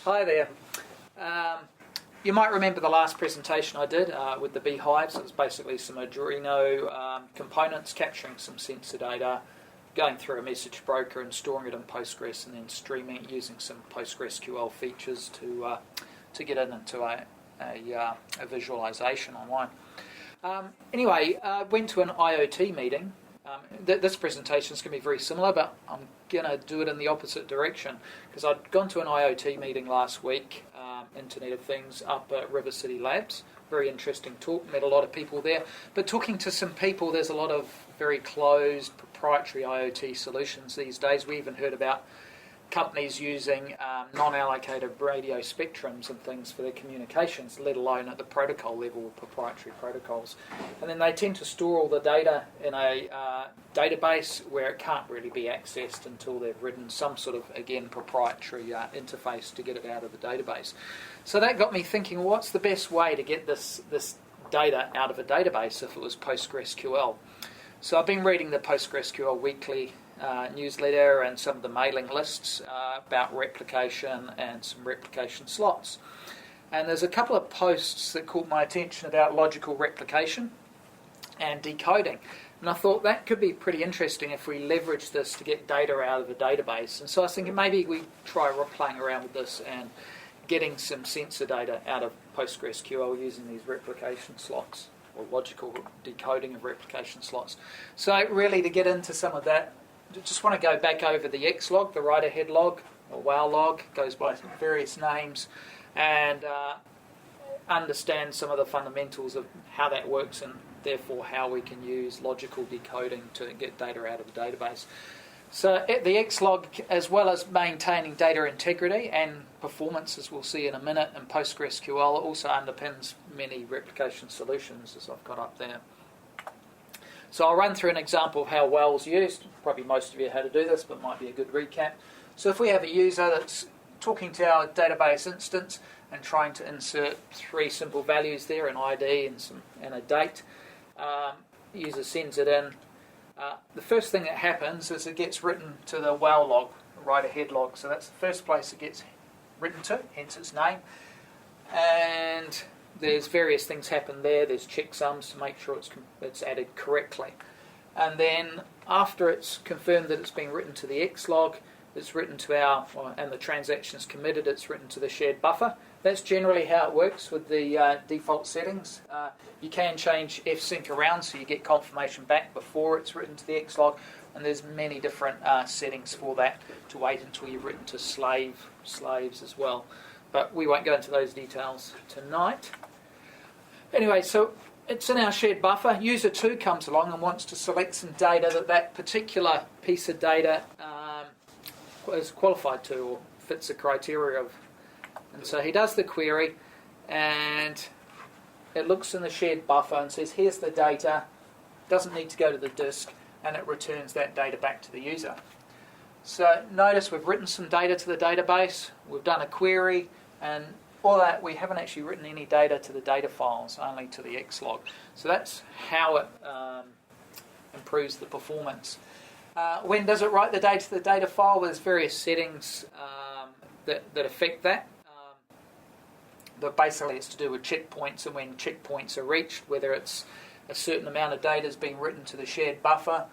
Hi there. You might remember the last presentation I did with the beehives. It was basically some Arduino components capturing some sensor data, going through a message broker and storing it in Postgres, and then streaming it using some PostgreSQL features to get it into a visualization online. Anyway, I went to an IoT meeting. This presentation is going to be very similar, but I'm going to do it in the opposite direction because I'd gone to an IoT meeting last week, Internet of Things, up at River City Labs. Very interesting talk, met a lot of people there. But talking to some people, there's a lot of very closed proprietary IoT solutions these days. We even heard about companies using non-allocated radio spectrums and things for their communications, let alone at the protocol level with proprietary protocols. And then they tend to store all the data in a database where it can't really be accessed until they've written some sort of, again, proprietary interface to get it out of the database. So that got me thinking, what's the best way to get this data out of a database if it was PostgreSQL? So I've been reading the PostgreSQL weekly newsletter and some of the mailing lists about replication and some replication slots. And there's a couple of posts that caught my attention about logical replication and decoding. And I thought that could be pretty interesting if we leverage this to get data out of a database. And so I was thinking maybe we try playing around with this and getting some sensor data out of PostgreSQL using these replication slots, or logical decoding of replication slots. So really, to get into some of that, just want to go back over the ExLog, the write-ahead log, or WOW log, goes by various names, and understand some of the fundamentals of how that works and therefore how we can use logical decoding to get data out of the database. So the ExLog, as well as maintaining data integrity and performance, as we'll see in a minute, and PostgreSQL also underpins many replication solutions, as I've got up there. So I'll run through an example of how WOW's used. Probably most of you know how to do this, but it might be a good recap. So if we have a user that's talking to our database instance and trying to insert three simple values there, an ID and a date, the user sends it in. The first thing that happens is it gets written to the WOW log, the write-ahead log. So that's the first place it gets written to, hence its name. And there's various things happen there. There's checksums to make sure it's added correctly. And then after it's confirmed that it's been written to the ExLog, it's written to and the transaction is committed, it's written to the shared buffer. That's generally how it works with the default settings. You can change fsync around so you get confirmation back before it's written to the ExLog, and there's many different settings for that to wait until you've written to slaves as well. But we won't go into those details tonight. Anyway, so it's in our shared buffer. User 2 comes along and wants to select some data that particular piece of data is qualified to or fits the criteria of. And so he does the query, and it looks in the shared buffer and says, here's the data, doesn't need to go to the disk, and it returns that data back to the user. So notice we've written some data to the database, we've done a query, and all that, we haven't actually written any data to the data files, only to the ExLog. So that's how it improves the performance. When does it write the data to the data file? There's various settings that affect that. But basically it's to do with checkpoints, and when checkpoints are reached, whether it's a certain amount of data is being written to the shared buffer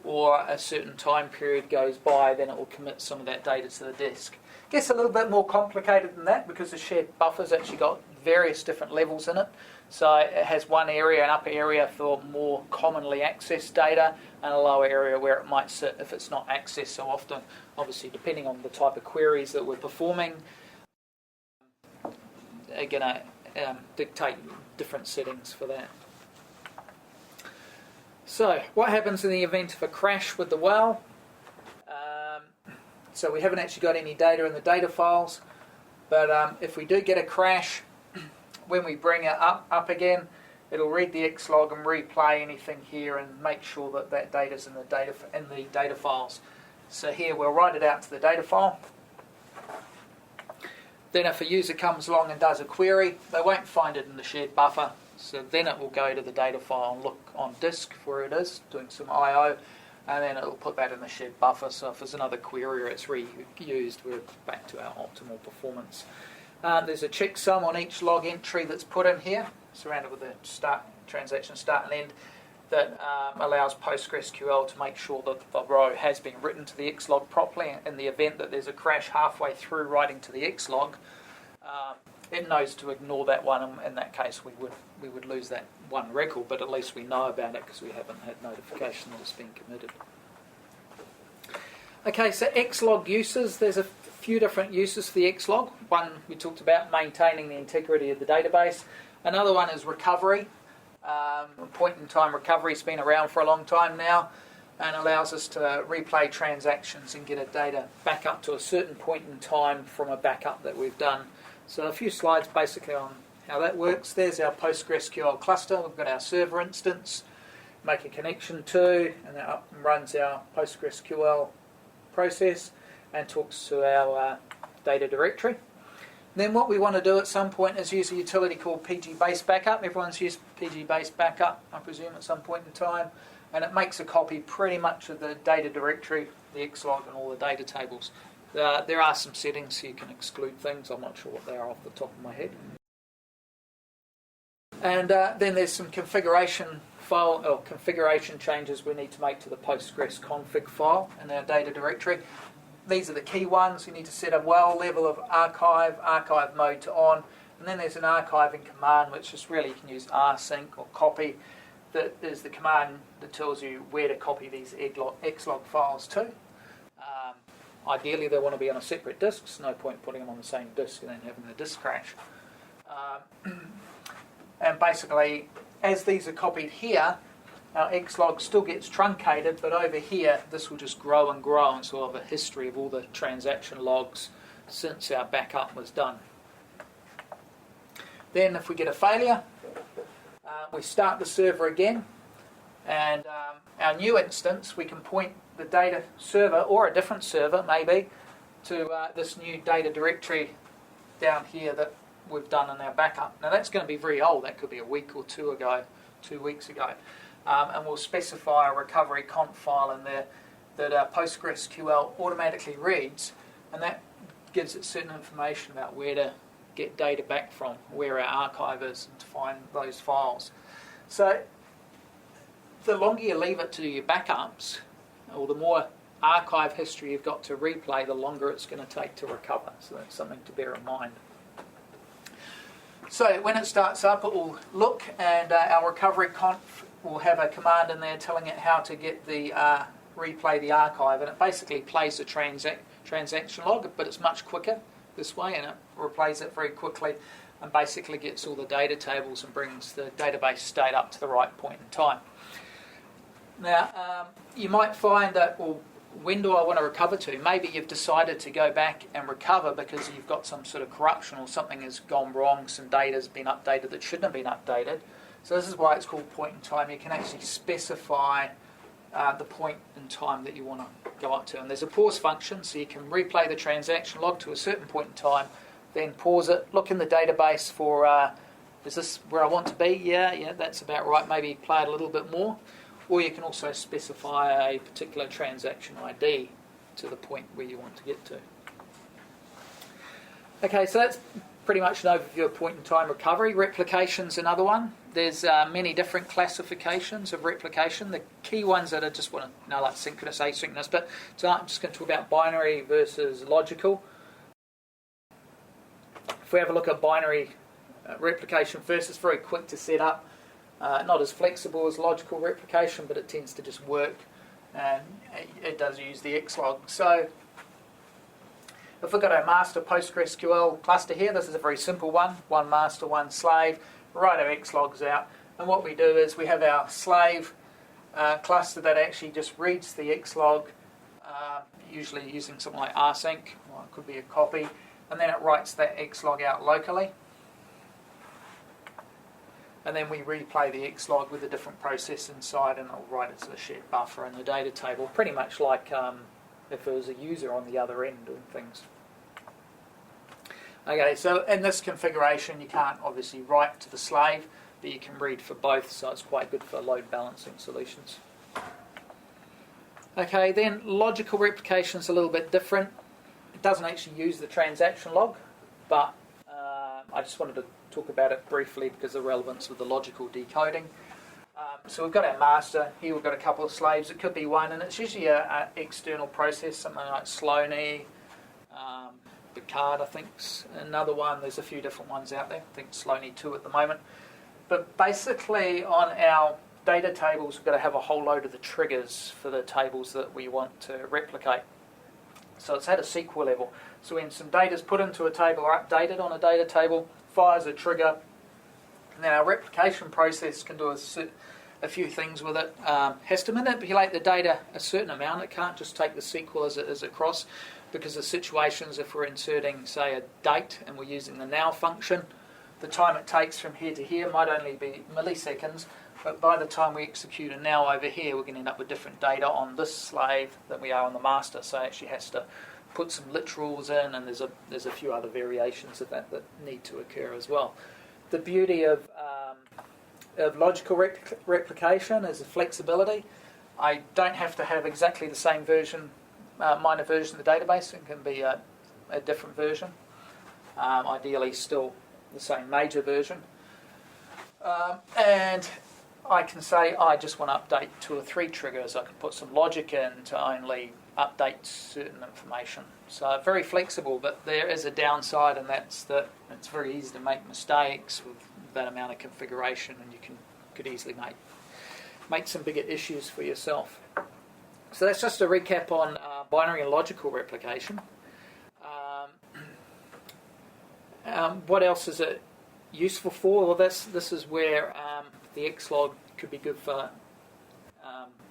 or a certain time period goes by, then it will commit some of that data to the disk. Gets a little bit more complicated than that because the shared buffer's actually got various different levels in it. So it has one area, an upper area for more commonly accessed data, and a lower area where it might sit if it's not accessed so often. Obviously, depending on the type of queries that we're performing, are going to dictate different settings for that. So what happens in the event of a crash with the WOW? So we haven't actually got any data in the data files, but if we do get a crash, when we bring it up again, it'll read the ExLog and replay anything here and make sure that that data's in the data files. So here we'll write it out to the data file. Then if a user comes along and does a query, they won't find it in the shared buffer, so then it will go to the data file and look on disk where it is, doing some I/O, and then it'll put that in the shared buffer. So if there's another query or it's reused, we're back to our optimal performance. There's a checksum on each log entry that's put in here, surrounded with the transaction start and end, that allows PostgreSQL to make sure that the row has been written to the ExLog properly. In the event that there's a crash halfway through writing to the ExLog, it knows to ignore that one. And in that case, we would lose that one record, but at least we know about it because we haven't had notification that it's been committed. Okay, so ExLog uses. There's a few different uses for the ExLog. One we talked about, maintaining the integrity of the database. Another one is recovery. Point-in-time recovery has been around for a long time now and allows us to replay transactions and get a data back up to a certain point in time from a backup that we've done. So a few slides basically on how that works. There's our PostgreSQL cluster. We've got our server instance, make a connection to, and that up and runs our PostgreSQL process and talks to our data directory. Then what we want to do at some point is use a utility called PG Base Backup. Everyone's used PG Base Backup, I presume, at some point in time. And it makes a copy pretty much of the data directory, the ExLog, and all the data tables. There are some settings so you can exclude things. I'm not sure what they are off the top of my head. And then there's some configuration changes we need to make to the Postgres config file in our data directory. These are the key ones. You need to set a well level of archive mode to on, and then there's an archiving command which is really, you can use rsync or copy. That is the command that tells you where to copy these ExLog files to. Ideally they want to be on a separate disk, so no point putting them on the same disk and then having the disk crash. And basically, as these are copied here, our ExLog still gets truncated, but over here this will just grow and grow, and so we'll have a history of all the transaction logs since our backup was done. Then if we get a failure, we start the server again, and our new instance, we can point the data server, or a different server maybe, to this new data directory down here that we've done in our backup. Now that's going to be very old. That could be a week or 2 weeks ago. And we'll specify a recovery conf file in there that PostgreSQL automatically reads, and that gives it certain information about where to get data back from, where our archive is, and to find those files. So the longer you leave it to your backups, or the more archive history you've got to replay, the longer it's going to take to recover. So that's something to bear in mind. So when it starts up, it will look, and our recovery conf will have a command in there telling it how to get the replay the archive, and it basically plays the transaction log, but it's much quicker this way, and it replays it very quickly and basically gets all the data tables and brings the database state up to the right point in time. Now, you might find that, well, when do I want to recover to? Maybe you've decided to go back and recover because you've got some sort of corruption or something has gone wrong, some data's been updated that shouldn't have been updated. So this is why it's called point in time. You can actually specify the point in time that you want to go up to. And there's a pause function, so you can replay the transaction log to a certain point in time, then pause it, look in the database for, is this where I want to be? Yeah, that's about right. Maybe play it a little bit more. Or you can also specify a particular transaction ID to the point where you want to get to. Okay, so that's pretty much an overview of point-in-time recovery. Replication's another one. There's many different classifications of replication. The key ones that I just want to know, like synchronous, asynchronous, but so I'm just going to talk about binary versus logical. If we have a look at binary replication first, it's very quick to set up. Not as flexible as logical replication, but it tends to just work, and it does use the ExLog. So if we've got our master PostgreSQL cluster here, this is a very simple one master, one slave, write our ExLogs out, and what we do is we have our slave cluster that actually just reads the ExLog, usually using something like rsync, or it could be a copy, and then it writes that ExLog out locally. And then we replay the ExLog with a different process inside, and it'll write it to the shared buffer and the data table, pretty much like if there was a user on the other end doing things. Okay, so in this configuration you can't obviously write to the slave, but you can read for both, so it's quite good for load balancing solutions. Okay, then logical replication is a little bit different. It doesn't actually use the transaction log, but I just wanted to talk about it briefly because of the relevance of the logical decoding. So we've got our master, here we've got a couple of slaves, it could be one, and it's usually an external process, something like Sloaney, Picard I think's another one, there's a few different ones out there, I think Sloaney 2 at the moment. But basically on our data tables we've got to have a whole load of the triggers for the tables that we want to replicate. So it's at a SQL level. So when some data is put into a table or updated on a data table, fires a trigger, and then our replication process can do a few things with it. Has to manipulate the data a certain amount. It can't just take the SQL as it is across, because of situations if we're inserting, say, a date and we're using the now function, the time it takes from here to here might only be milliseconds, but by the time we execute a now over here, we're going to end up with different data on this slave than we are on the master. So it actually has to put some literals in, and there's a few other variations of that need to occur as well. The beauty of logical replication is the flexibility. I don't have to have exactly the same version, minor version of the database. It can be a different version. Ideally still the same major version. And I can say I just want to update 2 or 3 triggers. I can put some logic in to only update certain information. So very flexible, but there is a downside, and that's that it's very easy to make mistakes with that amount of configuration, and you could easily make some bigger issues for yourself. So that's just a recap on binary and logical replication. What else is it useful for? Well, this is where the ExLog could be good for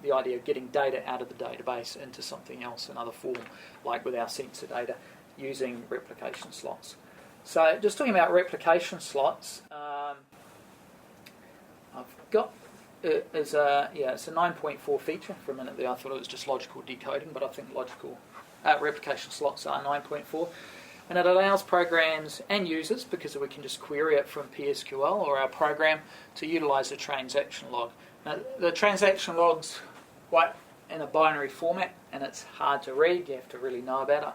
the idea of getting data out of the database into something else, another form, like with our sensor data, using replication slots. So just talking about replication slots, I've got it's a 9.4 feature. For a minute there I thought it was just logical decoding, but I think logical replication slots are 9.4. And it allows programs and users, because we can just query it from PSQL or our program, to utilize the transaction log. Now, the transaction log's quite in a binary format, and it's hard to read. You have to really know about it.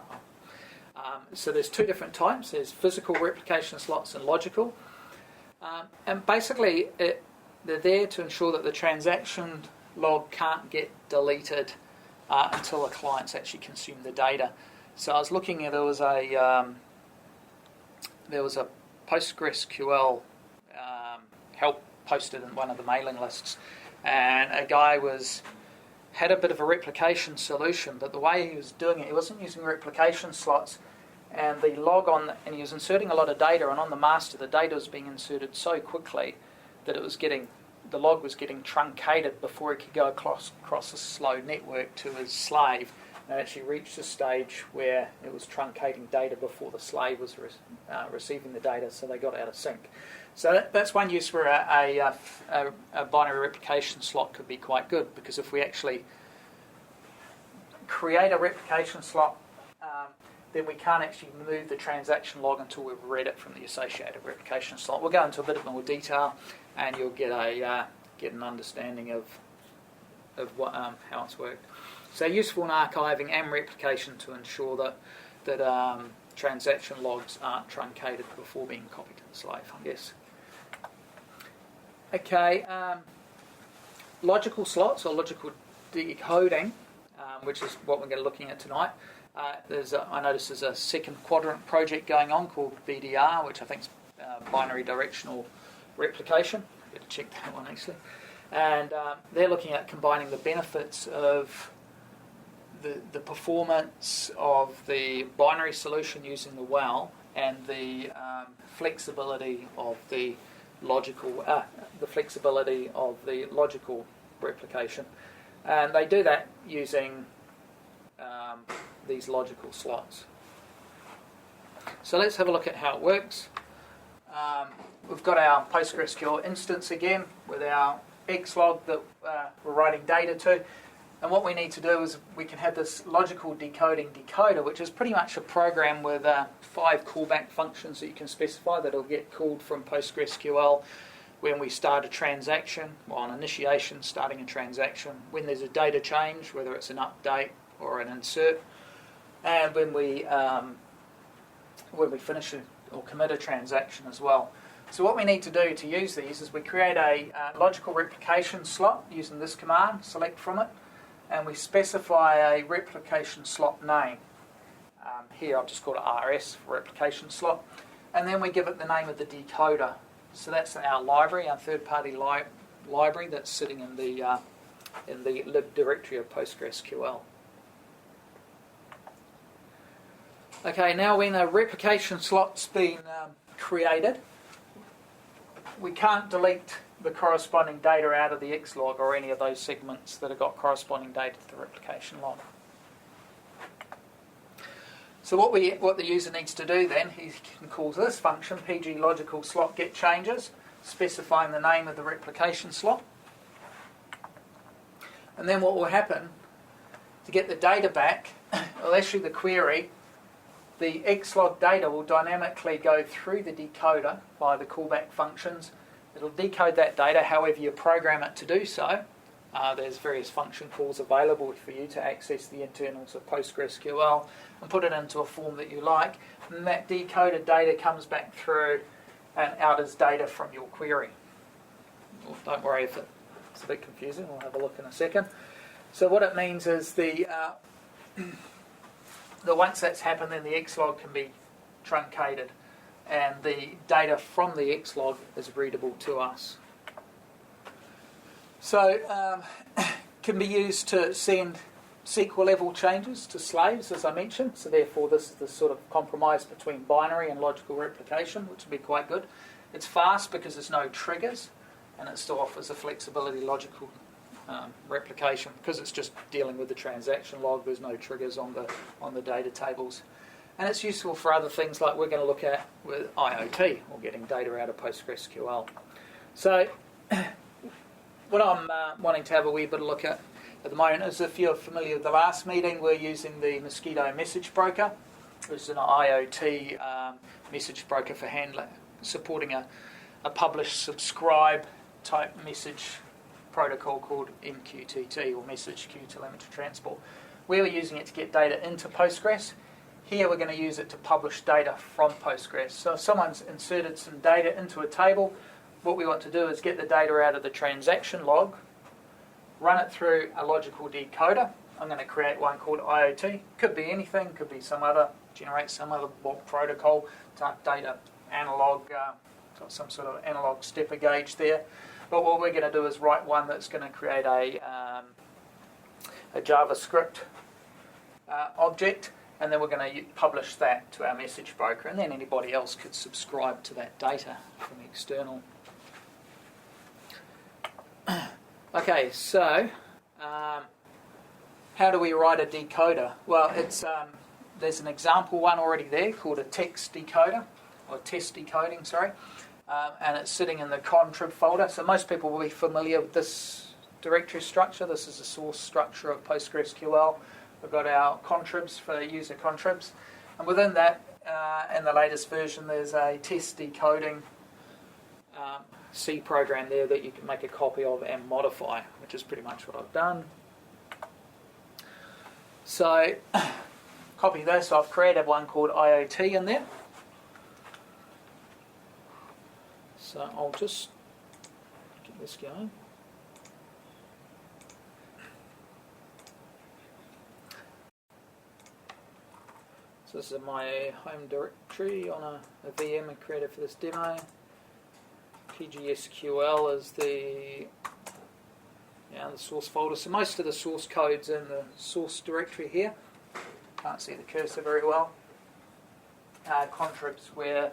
So there's 2 different types. There's physical replication slots and logical. And basically, they're there to ensure that the transaction log can't get deleted until the clients actually consume the data. So I was looking at there was a PostgreSQL help posted in one of the mailing lists, and a guy had a bit of a replication solution, but the way he was doing it, he wasn't using replication slots, and the log and he was inserting a lot of data, and on the master the data was being inserted so quickly that the log was getting truncated before it could go across a slow network to his slave. And it actually reached a stage where it was truncating data before the slave was receiving the data, so they got out of sync. So that's one use where a binary replication slot could be quite good, because if we actually create a replication slot, then we can't actually move the transaction log until we've read it from the associated replication slot. We'll go into a bit more detail, and you'll get an understanding of what how it's worked. So useful in archiving and replication to ensure that transaction logs aren't truncated before being copied to the slave, I guess. Okay, logical slots or logical decoding, which is what we're going to be looking at tonight. I notice there's a second quadrant project going on called BDR, which I think is binary directional replication. Better check that one actually. And they're looking at combining the benefits of the performance of the binary solution using the well and the flexibility of the logical replication, and they do that using these logical slots. So let's have a look at how it works. We've got our PostgreSQL instance again with our ExLog that we're writing data to. And what we need to do is we can have this logical decoding decoder, which is pretty much a program with 5 callback functions that you can specify that will get called from PostgreSQL when we start a transaction, well, an initiation, starting a transaction, when there's a data change, whether it's an update or an insert, and when we finish or commit a transaction as well. So what we need to do to use these is we create a logical replication slot using this command, select from it, and we specify a replication slot name. Here I've just called it RS for replication slot, and then we give it the name of the decoder. So that's our library, our third-party library that's sitting in the lib directory of PostgreSQL. Okay, now when a replication slot's been created, we can't delete the corresponding data out of the ExLog or any of those segments that have got corresponding data to the replication log. So what the user needs to do then, he can call this function PG logical slot get changes, specifying the name of the replication slot. And then what will happen to get the data back, well, issue the query, the ExLog data will dynamically go through the decoder by the callback functions. It'll decode that data however you program it to do so. There's various function calls available for you to access the internals of PostgreSQL and put it into a form that you like. And that decoded data comes back through and out as data from your query. Well, don't worry if it's a bit confusing. We'll have a look in a second. So what it means is once that's happened, then the ExLog can be truncated and the data from the ExLog is readable to us. So can be used to send SQL level changes to slaves, as I mentioned. So therefore this is the sort of compromise between binary and logical replication, which would be quite good. It's fast because there's no triggers, and it still offers a flexibility logical replication because it's just dealing with the transaction log. There's no triggers on the data tables. And it's useful for other things like we're going to look at with IoT, or getting data out of PostgreSQL. So what I'm wanting to have a wee bit of look at the moment is, if you're familiar with the last meeting, we're using the Mosquito message broker, which is an IoT message broker for handling, supporting a publish subscribe type message protocol called MQTT, or Message Queue Telemetry Transport. We were using it to get data into Postgres. Here we're going to use it to publish data from Postgres. So if someone's inserted some data into a table, what we want to do is get the data out of the transaction log, run it through a logical decoder. I'm going to create one called IoT. Could be anything, could be generate some other protocol type data, analog, got some sort of analog stepper gauge there. But what we're going to do is write one that's going to create a JavaScript object, and then we're going to publish that to our message broker, and then anybody else could subscribe to that data from external. Okay, so how do we write a decoder? Well, there's an example one already there called a text decoder, or test decoding, sorry, and it's sitting in the contrib folder. So most people will be familiar with this directory structure. This is the source structure of PostgreSQL. We've got our contribs for user contribs, and within that, in the latest version, there's a test decoding C program there that you can make a copy of and modify, which is pretty much what I've done. So, copy this. I've created one called IoT in there. So I'll just get this going. So this is my home directory on a VM I created for this demo. PGSQL is the source folder. So most of the source code's in the source directory here. Can't see the cursor very well. Contrib's where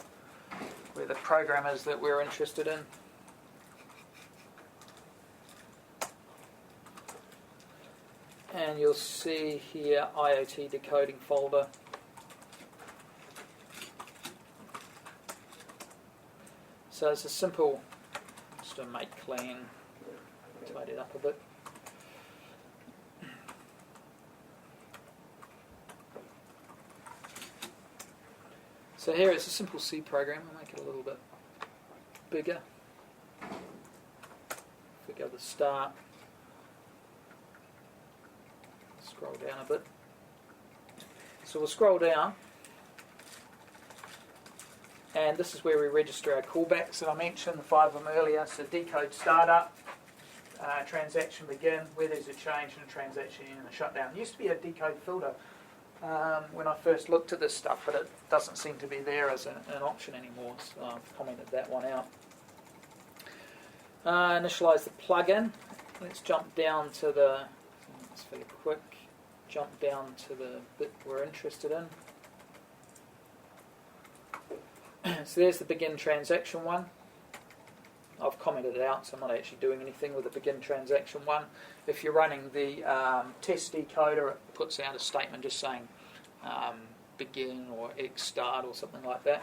the program is that we're interested in. And you'll see here IoT decoding folder. So it's a simple, just a make clean, tidy it up a bit. So here it's a simple C program. I'll make it a little bit bigger. If we go to the start, scroll down a bit. So we'll scroll down, and this is where we register our callbacks that I mentioned, the 5 of them earlier. So decode startup, transaction begin, where there's a change, and a transaction end and a shutdown. There used to be a decode filter when I first looked at this stuff, but it doesn't seem to be there as an option anymore, so I've commented that one out. Initialize the plugin. Let's jump down to the, it's fairly quick, jump down to the bit we're interested in. So there's the begin transaction one. I've commented it out, so I'm not actually doing anything with the begin transaction one. If you're running the test decoder, it puts out a statement just saying begin or X start or something like that.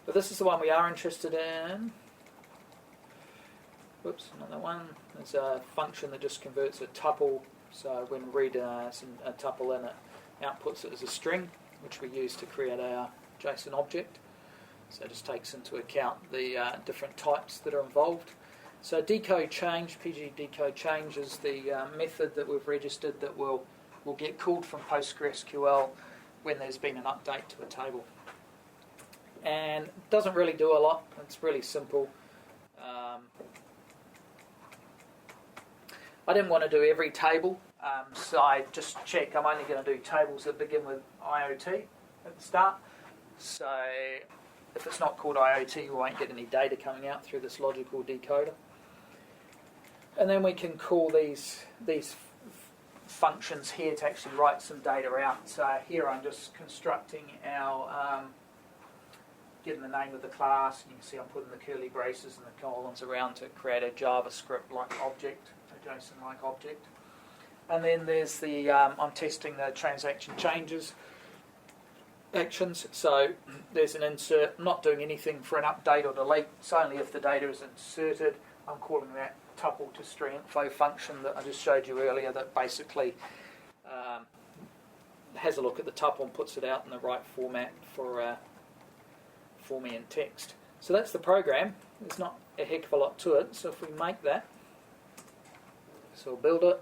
But this is the one we are interested in. Whoops, not that one. There's a function that just converts a tuple. So when we read a tuple in, it outputs it as a string, which we use to create our JSON object. So it just takes into account the different types that are involved. So decode change, PG decode change is the method that we've registered that will get called from PostgreSQL when there's been an update to a table. And it doesn't really do a lot. It's really simple. I didn't want to do every table, so I just check I'm only going to do tables that begin with IoT at the start. So if it's not called IoT, we won't get any data coming out through this logical decoder. And then we can call these functions here to actually write some data out. So here I'm just constructing our, getting the name of the class, and you can see I'm putting the curly braces and the colons around to create a JavaScript-like object, a JSON-like object. And then there's the, I'm testing the transaction changes actions. So there's an insert. I'm not doing anything for an update or delete. It's only if the data is inserted. I'm calling that tuple to string info function that I just showed you earlier that basically has a look at the tuple and puts it out in the right format for me in text. So that's the program. There's not a heck of a lot to it. So if we make that, so we'll build it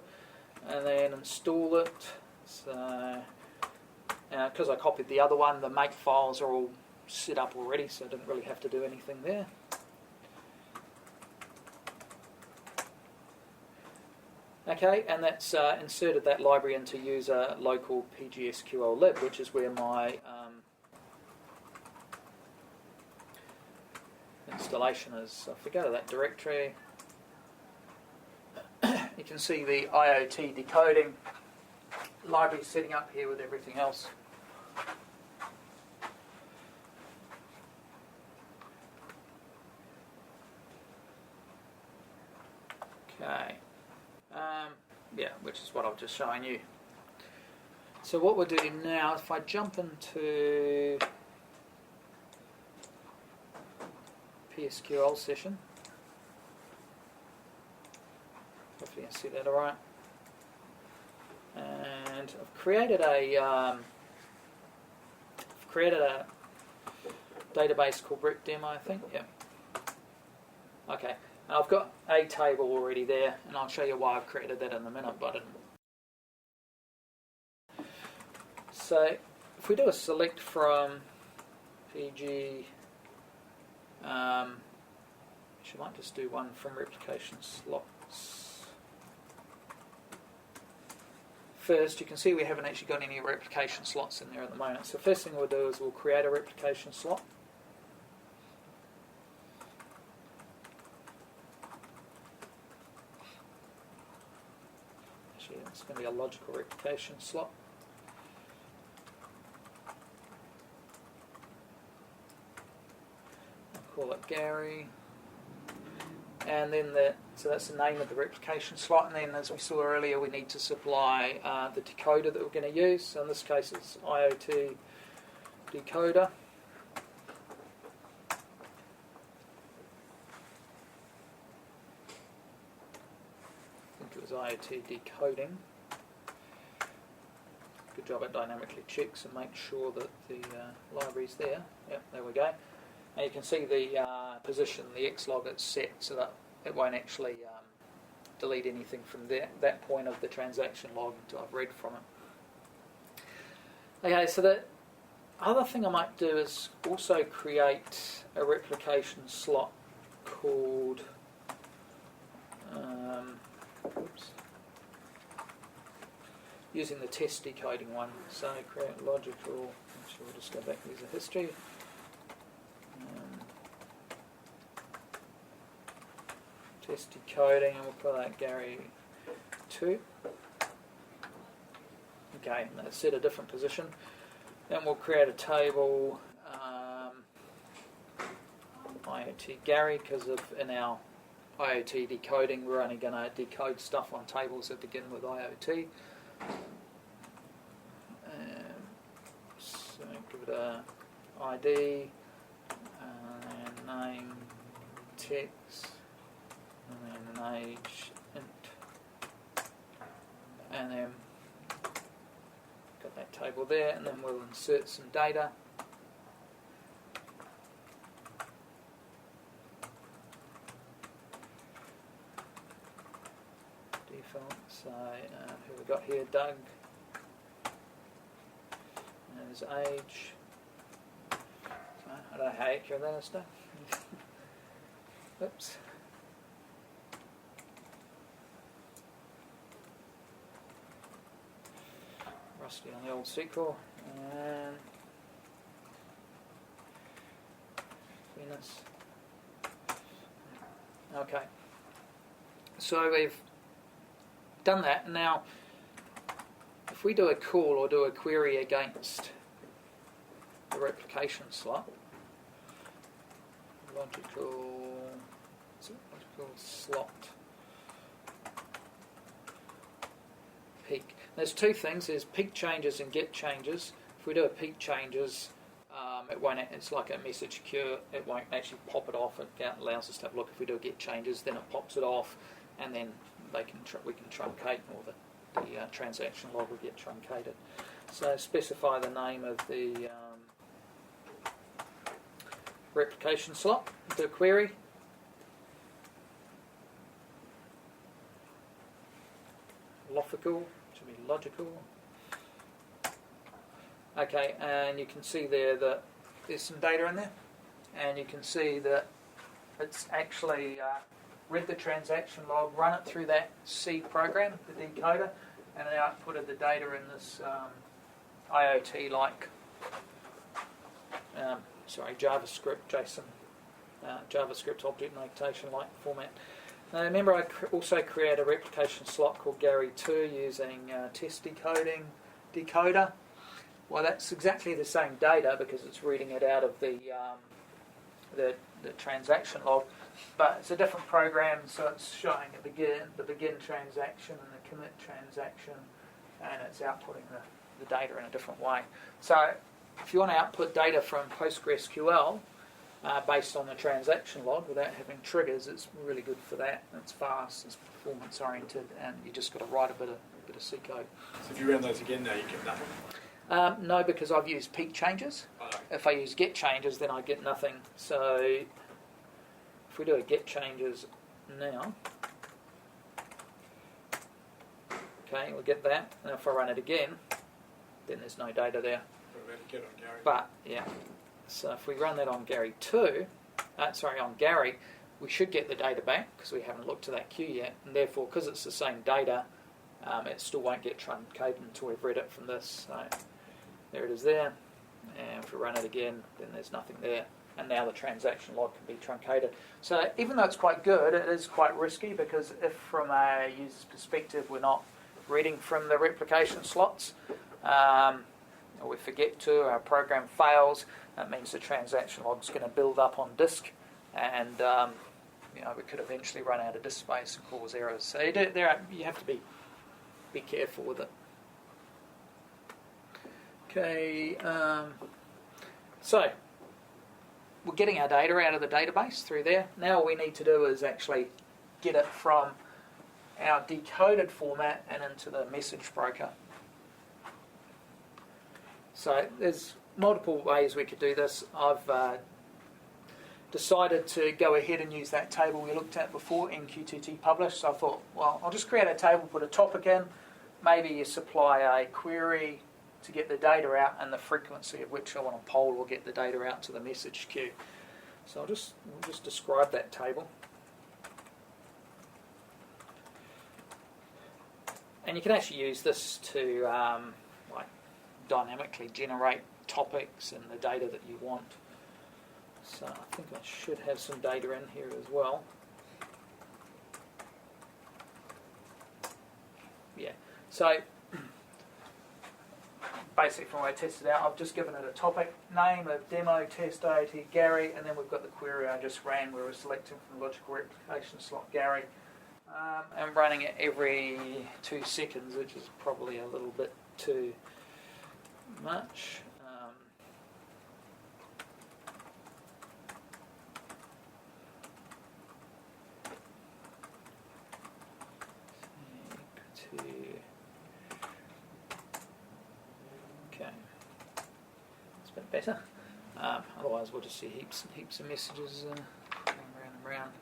and then install it. So because I copied the other one, the make files are all set up already, so I didn't really have to do anything there. Okay, and that's inserted that library into user local PGSQL lib, which is where my installation is. So if we go to that directory, you can see the IoT decoding library setting up here with everything else. Okay. Yeah, which is what I've just shown you. So what we're doing now, if I jump into PSQL session, hopefully you can see that all right. And I've created a database called BritDemo, I think. Yeah. Okay. And I've got a table already there, and I'll show you why I've created that in a minute, but I didn't. So if we do a select from PG, actually I might just do one from Replication Slots. First, you can see we haven't actually got any replication slots in there at the moment. So first thing we'll do is we'll create a replication slot. Actually, it's going to be a logical replication slot. I'll call it Gary. And then so that's the name of the replication slot, and then as we saw earlier we need to supply the decoder that we're going to use. So in this case it's IoT decoder. I think it was IoT decoding. Good job at dynamically checks and make sure that the library's there. Yep, there we go. And you can see the position, the ExLog it's set so that it won't actually delete anything from that point of the transaction log until I've read from it. Okay, so the other thing I might do is also create a replication slot called using the test decoding one. So create logical, actually we'll just go back to the history. Test decoding, and we'll call that Gary 2. Okay, and that's set a different position. Then we'll create a table, IoT Gary, because in our IoT decoding, we're only going to decode stuff on tables that begin with IoT. So give it a ID, and name, text, and then an age, int, and then got that table there, and then we'll insert some data. Default, so who we got here? Doug. And his age. So, I don't know how accurate that is stuff. Oops. Rusty on the old SQL. And Venus. Okay. So we've done that. Now, if we do a call or do a query against the replication slot, logical slot peak. There's two things. There's peak changes and get changes. If we do a peak changes, it won't. It's like a message queue. It won't actually pop it off. It allows us to have a look. If we do a get changes, then it pops it off, and then we can truncate, or the transaction log will get truncated. So specify the name of the replication slot. Do a query. Logical, should be logical. Okay, and you can see there that there's some data in there, and you can see that it's actually read the transaction log, run it through that C program, the decoder, and it outputted the data in this IoT-like, JavaScript, JSON, JavaScript object notation-like format. Now remember, I also create a replication slot called Gary2 using test decoding decoder. Well, that's exactly the same data because it's reading it out of the transaction log, but it's a different program, so it's showing the begin transaction and the commit transaction, and it's outputting the data in a different way. So if you want to output data from PostgreSQL based on the transaction log without having triggers, it's really good for that. It's fast, it's performance oriented, and you just got to write a bit of C code. So if you run those again now, you get nothing? No, because I've used peak changes. Oh. If I use get changes, then I get nothing. So if we do a get changes now, okay, we'll get that. And if I run it again, then there's no data there. Get on Gary. But yeah, so if we run that on Gary2, on Gary, we should get the data back because we haven't looked to that queue yet, and therefore, because it's the same data, it still won't get truncated until we've read it from this. So there it is there, and if we run it again, then there's nothing there, and now the transaction log can be truncated. So even though it's quite good, it is quite risky, because if from a user's perspective we're not reading from the replication slots, or we forget to, our program fails, that means the transaction log is going to build up on disk, and we could eventually run out of disk space and cause errors. So you have to be careful with it. Okay, so we're getting our data out of the database through there. Now all we need to do is actually get it from our decoded format and into the message broker. So there's multiple ways we could do this. decided to go ahead and use that table we looked at before, MQTT publish. So I thought, well, I'll just create a table, put a topic in. Maybe you supply a query to get the data out and the frequency at which I want to poll or get the data out to the message queue. So we'll just describe that table. And you can actually use this to like dynamically generate topics and the data that you want. So I think I should have some data in here as well. Yeah. So basically from what I tested out, I've just given it a topic name, a demo, test IoT Gary, and then we've got the query I just ran where we're selecting from the logical replication slot Gary. I'm running it every 2 seconds, which is probably a little bit too much. Okay, it's a bit better. Otherwise, we'll just see heaps and heaps of messages going round and round.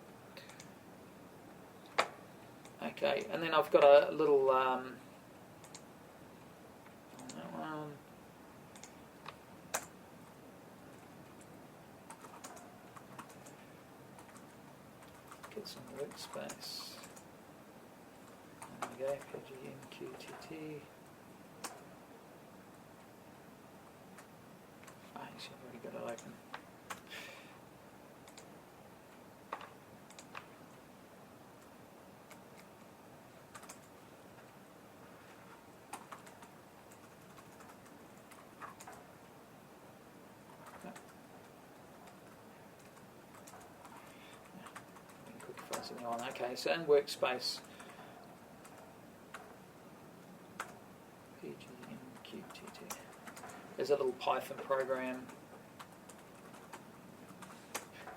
Okay, and then I've got a little on that one. Get some workspace. There we go, PG MQTT. Actually, I've already got it open. Okay, so in workspace, PGMQTT, there's a little Python program.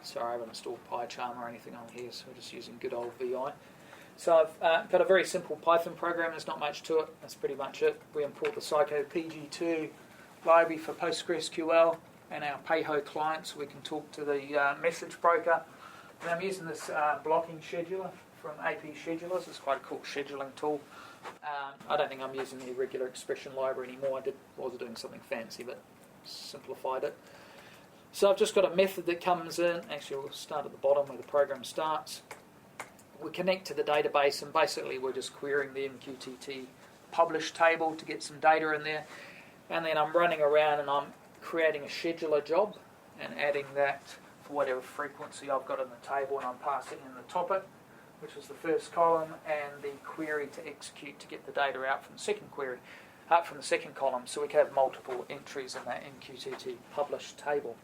Sorry, I haven't installed PyCharm or anything on here, so we're just using good old VI. So I've got a very simple Python program. There's not much to it. That's pretty much it. We import the Psycho PG2 library for PostgreSQL and our Payho client, so we can talk to the message broker. And I'm using this blocking scheduler from AP Schedulers. It's quite a cool scheduling tool. I don't think I'm using the regular expression library anymore. I was doing something fancy, but simplified it. So I've just got a method that comes in. Actually, we'll start at the bottom where the program starts. We connect to the database, and basically we're just querying the MQTT publish table to get some data in there. And then I'm running around and I'm creating a scheduler job and adding that for whatever frequency I've got in the table, and I'm passing in the topic, which is the first column, and the query to execute to get the data out from the second query, out from the second column, so we can have multiple entries in that MQTT publish table.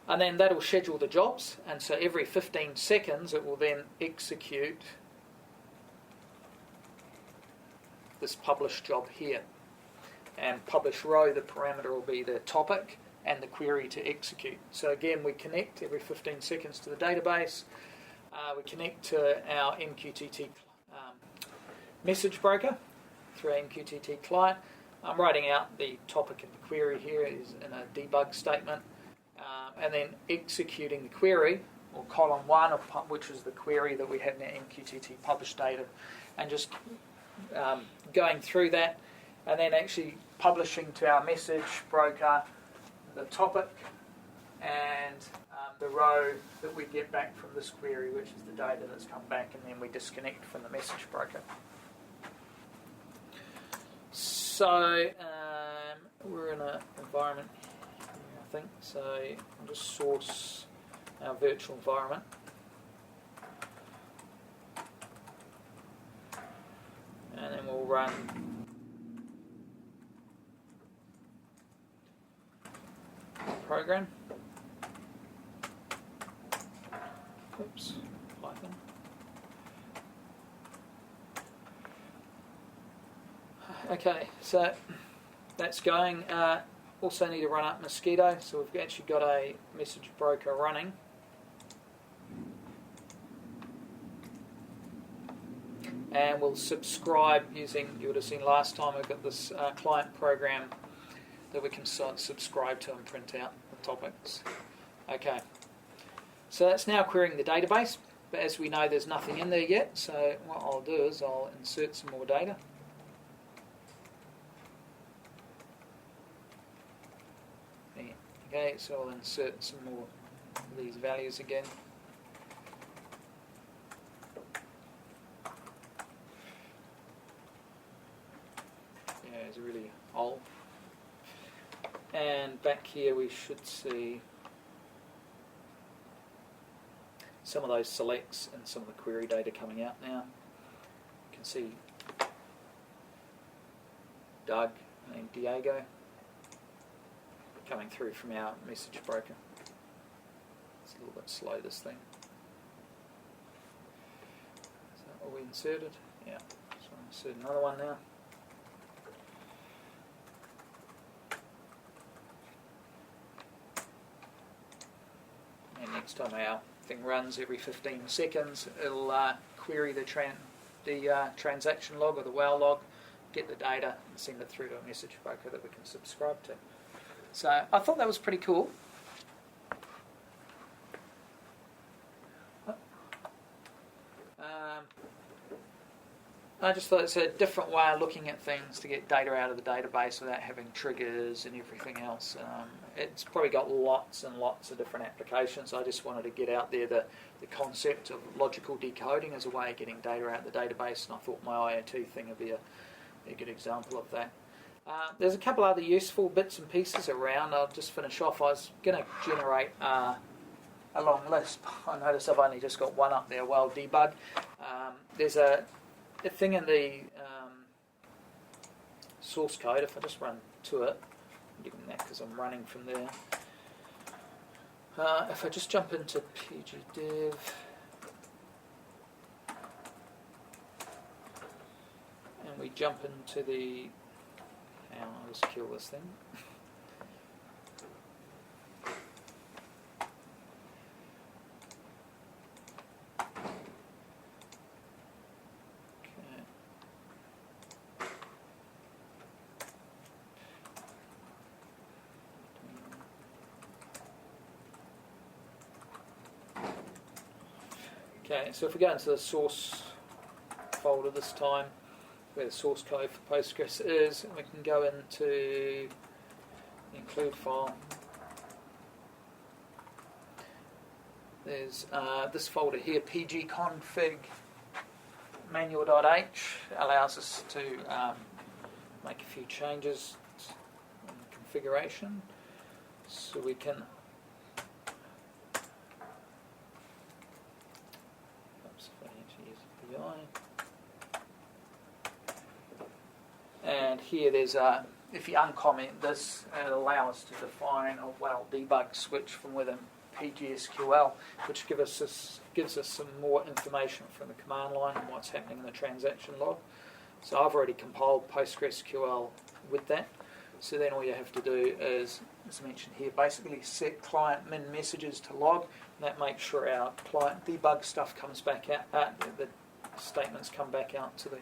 And then that'll schedule the jobs, and so every 15 seconds it will then execute this publish job here. And publish row, the parameter will be the topic and the query to execute. So again, we connect every 15 seconds to the database. We connect to our MQTT message broker through our MQTT client. I'm writing out the topic and the query here is in a debug statement. And then executing the query, or column 1, which is the query that we have in our MQTT publish data, and just going through that, and then actually publishing to our message broker the topic and the row that we get back from this query, which is the data that's come back, and then we disconnect from the message broker. So we're in an environment here, I think, so I'll just source our virtual environment. And then we'll run program. Oops, Python. Okay, so that's going. Also need to run up Mosquito, so we've actually got a message broker running. And we'll subscribe using, you would have seen last time, we've got this client program that we can subscribe to and print out the topics. Okay, so that's now querying the database, but as we know there's nothing in there yet, so what I'll do is I'll insert some more data. Okay, so I'll insert some more of these values again. Yeah, it's really old. And back here we should see some of those selects and some of the query data coming out now. You can see Doug and Diego coming through from our message broker. It's a little bit slow, this thing. So are we inserted? Yeah. So I'll insert another one now. And next time our thing runs every 15 seconds, it'll query the transaction log or the WOW log, get the data and send it through to a message broker that we can subscribe to. So I thought that was pretty cool. I just thought it's a different way of looking at things to get data out of the database without having triggers and everything else. It's probably got lots and lots of different applications. I just wanted to get out there the concept of logical decoding as a way of getting data out of the database, and I thought my IoT thing would be a good example of that. There's a couple other useful bits and pieces around. I'll just finish off. I was going to generate a long list. I notice I've only just got one up there, well debug. There's a thing in the source code. If I just run to it, I'm giving that because I'm running from there. If I just jump into pgdev, and we jump into the, I'll just kill this thing. Okay, so if we go into the source folder this time, where the source code for Postgres is, and we can go into the include file. There's this folder here, pgconfig manual.h, allows us to make a few changes in configuration. So we can and here there's if you uncomment this, it allows us to define a well debug switch from within PostgreSQL, which gives us some more information from the command line on what's happening in the transaction log. So I've already compiled PostgreSQL with that. So then all you have to do is, as mentioned here, basically set client min messages to log, and that makes sure our client debug stuff comes back out, the statements come back out to the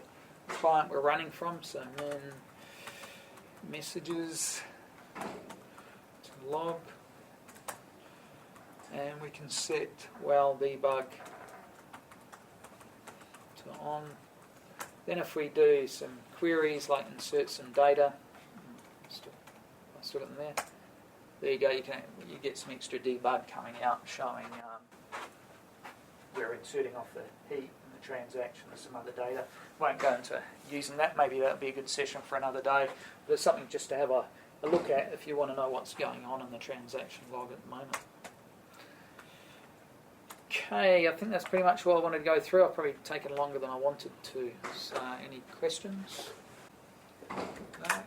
client we're running from. So min messages to log, and we can set well debug to on. Then if we do some queries like insert some data, still in there you go, you get some extra debug coming out showing we're inserting off the heap and the transaction and some other data. Won't go into using that, maybe that'll be a good session for another day, but it's something just to have a look at if you want to know what's going on in the transaction log at the moment. Okay, I think that's pretty much what I wanted to go through. I've probably taken longer than I wanted to. So, any questions? No?